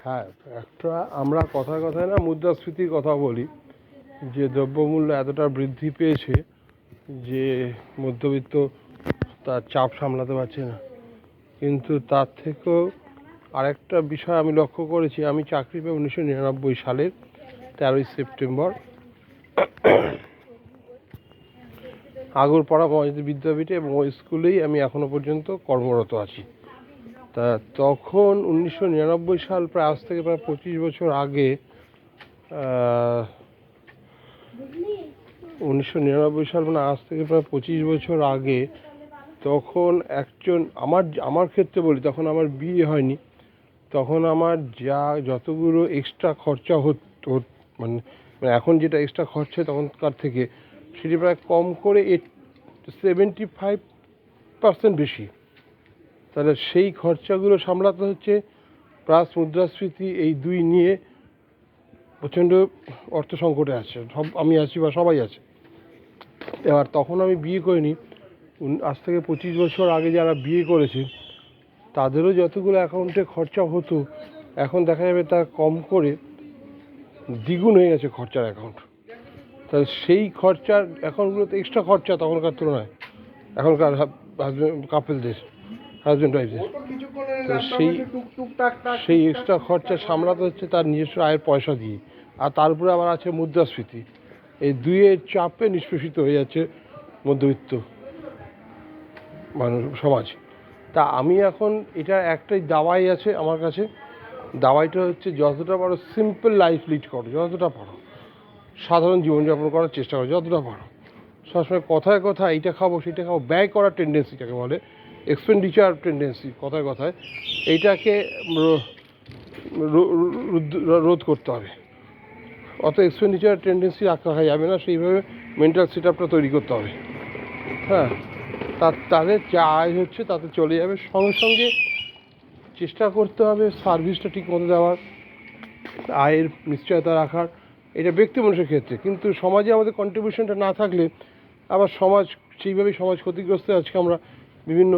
হ্যাঁ, একটা আমরা কথায় কথায় না মুদ্রাস্ফীতির কথা বলি যে দ্রব্যমূল্য এতটা বৃদ্ধি পেয়েছে যে মধ্যবিত্ত তার চাপ সামলাতে পারছে না। কিন্তু তার থেকেও আরেকটা বিষয় আমি লক্ষ্য করেছি। আমি চাকরি পাই 1999 সালের 13ই সেপ্টেম্বর আগরপাড়া মহাজিৎ বিদ্যাপীঠে, এবং ওই স্কুলেই আমি এখনো পর্যন্ত কর্মরত আছি। তা তখন 1999 সাল, প্রায় আজ থেকে প্রায় 25 বছর আগে, 1999 সাল মানে আজ থেকে প্রায় 25 বছর আগে, তখন একজন আমার ক্ষেত্রে বলি, তখন আমার বিয়ে হয়নি। তখন আমার যতগুলো এক্সট্রা খরচা মানে এখন যেটা এক্সট্রা খরচা তখনকার থেকে, সেটি প্রায় কম করে 75% বেশি। তাহলে সেই খরচাগুলো সামলাতে হচ্ছে, প্লাস মুদ্রাস্ফীতি, এই দুই নিয়ে প্রচণ্ড অর্থ সংকটে আছে আমি আছি বা সবাই আছে। এবার তখন আমি বিয়ে করিনি। আজ থেকে 25 বছর আগে যারা বিয়ে করেছে তাদেরও যতগুলো অ্যাকাউন্টে খরচা হতো, এখন দেখা যাবে তা কম করে দ্বিগুণ হয়ে গেছে খরচার অ্যাকাউন্ট। তাহলে সেই খরচার অ্যাকাউন্টগুলোতে এক্সট্রা খরচা তখনকার তুলনায়, এখনকার কাপেলদের, হাজব্যান্ড ওয়াইফদের। তো সেই এক্সট্রা খরচা সামলাতে হচ্ছে তার নিজস্ব আয়ের পয়সা দিয়ে। আর তার উপরে আবার আছে মুদ্রাস্ফীতি। এই দুইয়ের চাপে নিষ্পেষিত হয়ে যাচ্ছে মধ্যবিত্ত মানুষ সমাজ। তা আমি এখন এটার একটাই দাওয়াই আছে আমার কাছে। দাওয়াইটা হচ্ছে, যতটা পারো সিম্পল লাইফ লিড করো, যতটা পারো সাধারণ জীবনযাপন করার চেষ্টা করো, যতটা পারো। সবসময় কথায় কথায় এইটা খাবো সেটা খাবো, ব্যয় করার টেন্ডেন্সি যাকে বলে, এক্সপেন্ডিচার টেন্ডেন্সি, কথায় কথায় এইটাকে রোধ করতে হবে। অত এক্সপেন্ডিচার টেন্ডেন্সি রাখা যাবে না, সেইভাবে মেন্টাল সেট আপটা তৈরি করতে হবে। হ্যাঁ, তাদের যা আয় হচ্ছে তাতে চলে যাবে। সঙ্গে সঙ্গে চেষ্টা করতে হবে সার্ভিসটা ঠিক মতো দেওয়ার, আয়ের নিশ্চয়তা রাখার। এটা ব্যক্তি মানুষের ক্ষেত্রে, কিন্তু সমাজে আমাদের কন্ট্রিবিউশনটা না থাকলে আবার সমাজ সেইভাবেই ক্ষতিগ্রস্ত। আজকে আমরা বিভিন্ন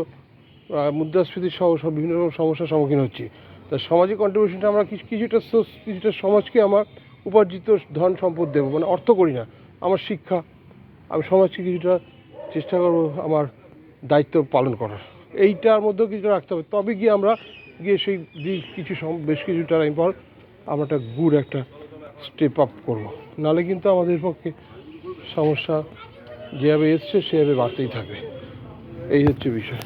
মুদ্রাস্ফীতির সহ বিভিন্ন রকম সমস্যার সম্মুখীন হচ্ছি। তা সমাজে কন্ট্রিবিউশনটা আমরা কিছুটা সমাজকে আমার উপার্জিত ধন সম্পদ দেবো, মানে অর্থ করি না, আমার শিক্ষা, আমি সমাজকে কিছুটা চেষ্টা করবো আমার দায়িত্ব পালন করার। এইটার মধ্যেও কিছুটা রাখতে হবে, তবে গিয়ে আমরা সেই বেশ কিছু টাইম পর আমরা একটা স্টেপ আপ করবো। নাহলে কিন্তু আমাদের পক্ষে সমস্যা যেভাবে এসছে সেভাবে বাড়তেই থাকবে। এই হচ্ছে বিষয়।